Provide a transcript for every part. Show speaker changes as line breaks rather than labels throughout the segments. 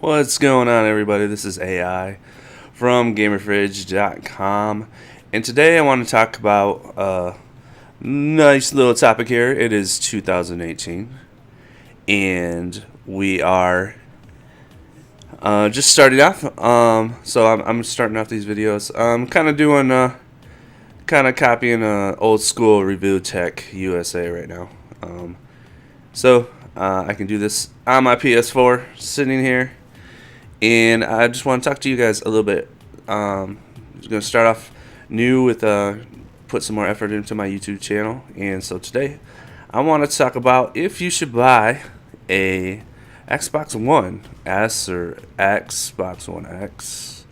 What's going on, everybody? This is AI from GamerFridge.com, and today I want to talk about a nice little topic here. It is 2018, and we are just starting off. So I'm starting off these videos. I'm kind of doing, kind of copying old school Review Tech USA right now. I can do this on my PS4, sitting here. And I just want to talk to you guys a little bit. I'm going to start off new with put some more effort into my YouTube channel. And so today, I want to talk about if you should buy a Xbox One S or Xbox One X,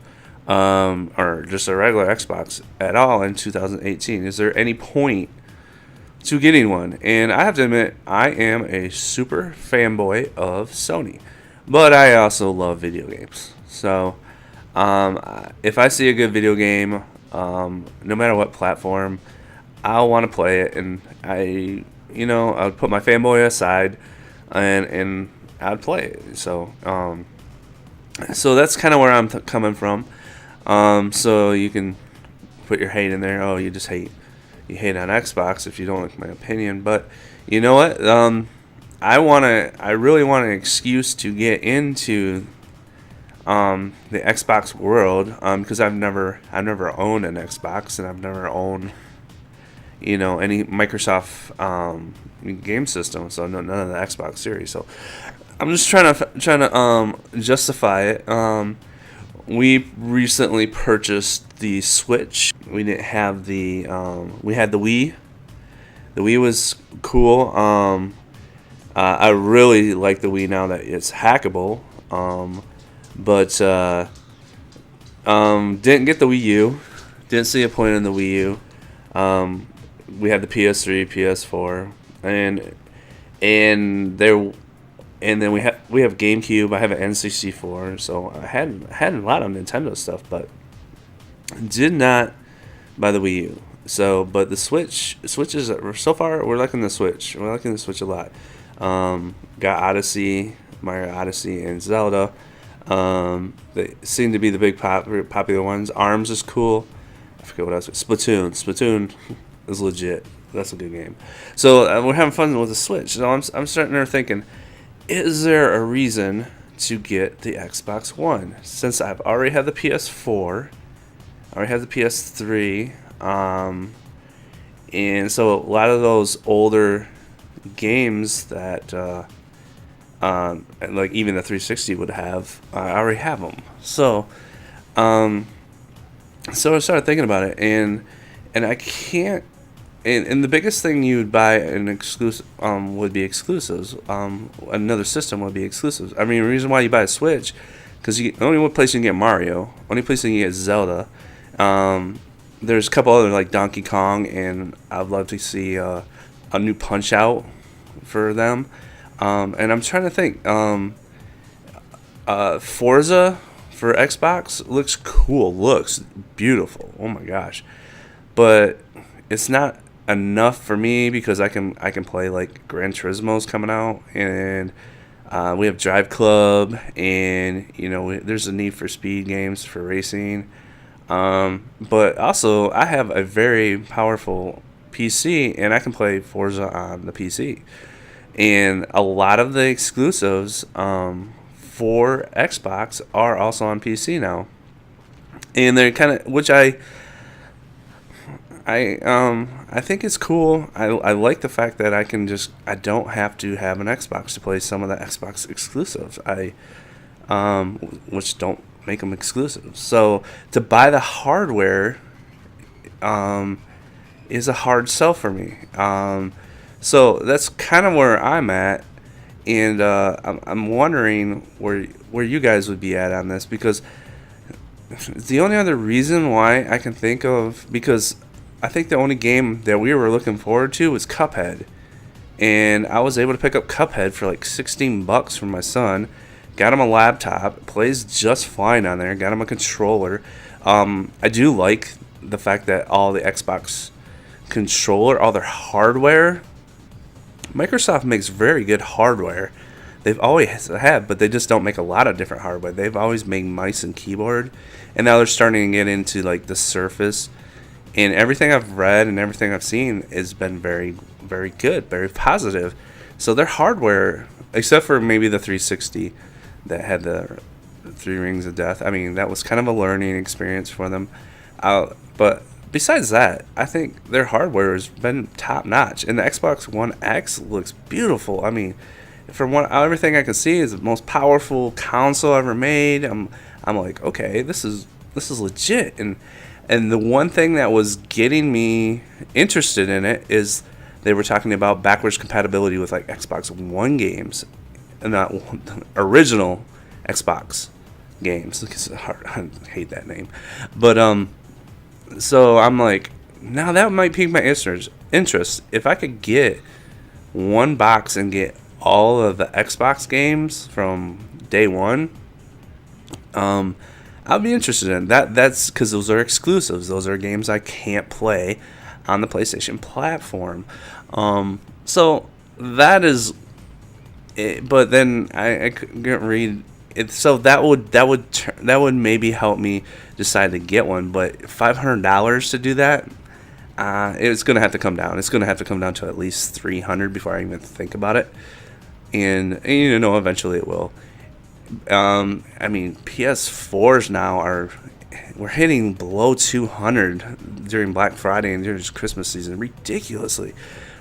or just a regular Xbox at all in 2018. Is there any point to getting one? And I have to admit, I am a super fanboy of Sony. But I also love video games. So, if I see a good video game, no matter what platform, I'll want to play it. And I would put my fanboy aside, and I'd play it. So that's kind of where I'm coming from. So you can put your hate in there. Oh, you hate on Xbox if you don't like my opinion. But you know what? I really want an excuse to get into the Xbox world, because I've never owned an Xbox, and I've never owned any Microsoft game system, so none of the Xbox series. So I'm just trying to justify it. We recently purchased the Switch. We didn't have we had the Wii. The Wii was cool. I really like the Wii now that it's hackable, but didn't get the Wii U. Didn't see a point in the Wii U. We had the PS3, PS4, and then we have GameCube. I have an N64, so I had a lot of Nintendo stuff, but did not buy the Wii U. So, but the Switches so far, we're liking the Switch. We're liking the Switch a lot. Got Odyssey, Mario Odyssey, and Zelda. They seem to be the big popular ones. ARMS is cool. I forget what else. Splatoon is legit. That's a good game. So we're having fun with the Switch. So I'm starting there thinking, is there a reason to get the Xbox One? Since I've already had the PS4, I already have the PS3, and so a lot of those older games that like even the 360 would have, I already have them. So I started thinking about it, and I can't. And the biggest thing you'd buy an exclusive would be exclusives. Another system would be exclusives. I mean, the reason why you buy a Switch, because the only one place you can get Mario, only place you can get Zelda. There's a couple other like Donkey Kong, and I'd love to see a new Punch Out for them. And I'm trying to think. Forza for Xbox looks cool. Looks beautiful. Oh my gosh. But it's not enough for me, because I can play like Gran Turismo's coming out, and we have Drive Club, and there's a Need for Speed games for racing. But also I have a very powerful PC, and I can play Forza on the PC. And a lot of the exclusives for Xbox are also on PC now, and they're kind of, which I think it's cool. I like the fact that I don't have to have an Xbox to play some of the Xbox exclusives. Which don't make them exclusive. So to buy the hardware is a hard sell for me. So that's kind of where I'm at, and I'm wondering where you guys would be at on this, because the only other reason why I can think of, because I think the only game that we were looking forward to was Cuphead, and I was able to pick up Cuphead for like $16 from my son. Got him a laptop, plays just fine on there. Got him a controller. I do like the fact that all the Xbox controller, all their hardware, Microsoft makes very good hardware. They've always had, but they just don't make a lot of different hardware. They've always made mice and keyboard, and now they're starting to get into like the Surface. And everything I've read and everything I've seen has been very, very good, very positive. So their hardware, except for maybe the 360 that had the Three Rings of Death, I mean, that was kind of a learning experience for them. But besides that, I think their hardware has been top notch. And the Xbox One X looks beautiful. I mean, from everything I can see, is the most powerful console ever made. I'm like, okay, this is legit. And the one thing that was getting me interested in it is they were talking about backwards compatibility with like Xbox One games, and not original Xbox games. I hate that name, but so I'm like, now that might pique my interest. If I could get one box and get all of the Xbox games from day one, I'll be interested in that. That's because those are exclusives. Those are games I can't play on the PlayStation platform. So that is it. But then I couldn't read it. So that would maybe help me decide to get one. But $500 to do that, it's gonna have to come down. It's gonna have to come down to at least $300 before I even think about it. And eventually it will. I mean, PS4s now we're hitting below 200 during Black Friday and during Christmas season, ridiculously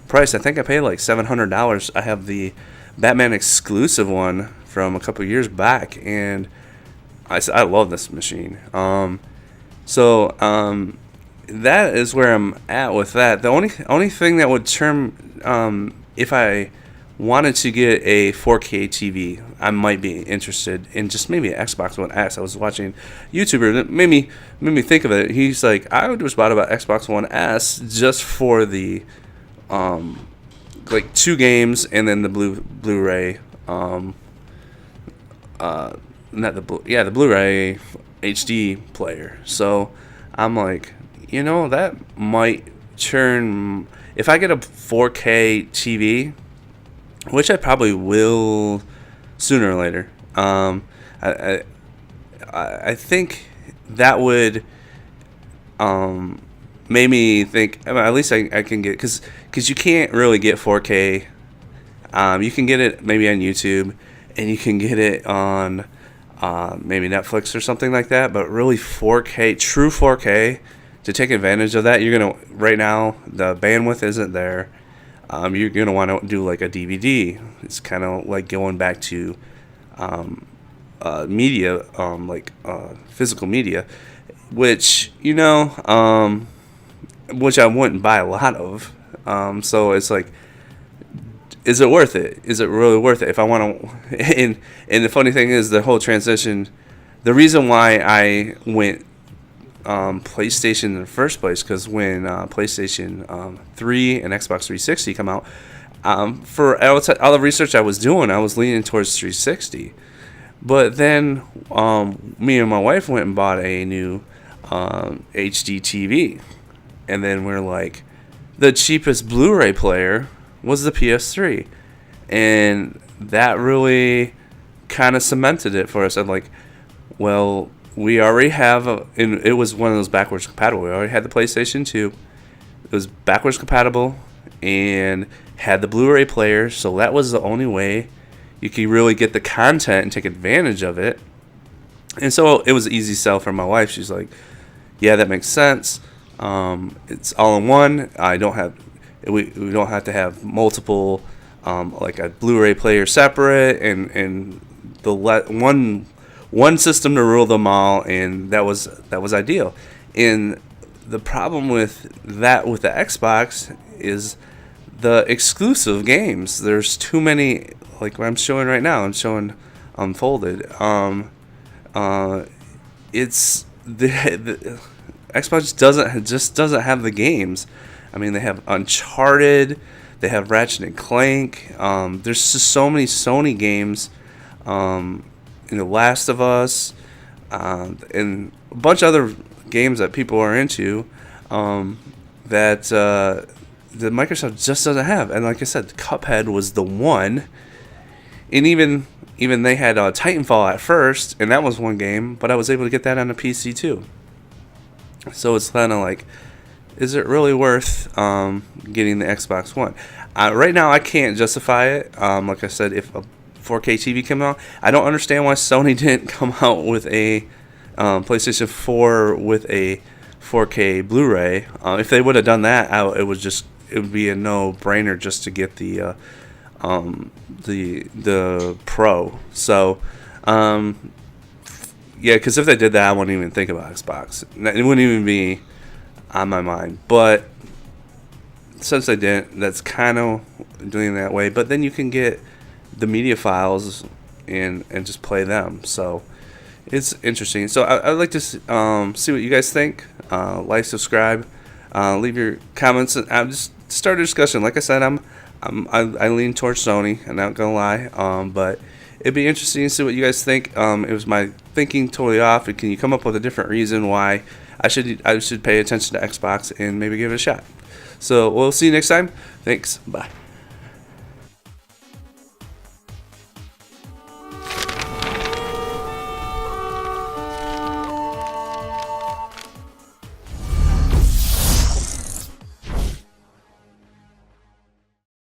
priced. I think I paid like $700. I have the Batman exclusive one from a couple years back, and I love this machine. So that is where I'm at with that. The only thing that would turn if I wanted to get a 4K TV, I might be interested in just maybe an Xbox One S. I was watching a YouTuber that made me think of it. He's like, I would just bought about Xbox One S just for the like 2 games and then the Blu-ray the Blu-ray HD player. So I'm like, that might turn, if I get a 4K TV, which I probably will sooner or later. I think that would make me think. I mean, at least I can get, because you can't really get 4K. You can get it maybe on YouTube, and you can get it on maybe Netflix or something like that. But really, 4K, true 4K, to take advantage of that, right now the bandwidth isn't there. You're going to want to do like a DVD. It's kind of like going back to media, physical media, which, which I wouldn't buy a lot of. So it's like, is it worth it? Is it really worth it? If I want to, and the funny thing is, the whole transition, the reason why I went PlayStation in the first place, because when PlayStation 3 and Xbox 360 come out, for all the research I was doing, I was leaning towards 360. But then me and my wife went and bought a new HD TV, and then we're like, the cheapest Blu-ray player was the PS3, and that really kind of cemented it for us. I'm like, well, we already have and it was one of those backwards compatible. We already had the PlayStation 2. It was backwards compatible and had the Blu-ray player, so that was the only way you could really get the content and take advantage of it. And so it was an easy sell for my wife. She's like, yeah, that makes sense. It's all in one. We don't have to have multiple, like a Blu-ray player separate, and the one system to rule them all, and that was ideal. And the problem with the Xbox is the exclusive games. There's too many, like what I'm showing right now. I'm showing Unfolded. It's the Xbox doesn't have the games. I mean, they have Uncharted, they have Ratchet and Clank. There's just so many Sony games. The Last of Us, and a bunch of other games that people are into, that the Microsoft just doesn't have. And like I said, Cuphead was the one, And even they had Titanfall at first, and that was one game, but I was able to get that on the PC too. So it's kind of like, is it really worth getting the Xbox One? Right now, I can't justify it. Like I said, if a 4K TV came out, I don't understand why Sony didn't come out with a PlayStation 4 with a 4K Blu-ray. If they would have done that, it would be a no-brainer just to get the Pro. So, yeah, because if they did that, I wouldn't even think about Xbox. It wouldn't even be on my mind. But since they didn't, that's kind of doing it that way. But then you can get the media files and just play them. So it's interesting. So I'd like to see what you guys think. Like, subscribe, leave your comments, and just start a discussion. Like I said, I lean towards Sony. I'm not gonna lie. But it'd be interesting to see what you guys think. It was my thinking totally off. Can you come up with a different reason why I should pay attention to Xbox and maybe give it a shot? So we'll see you next time. Thanks. Bye.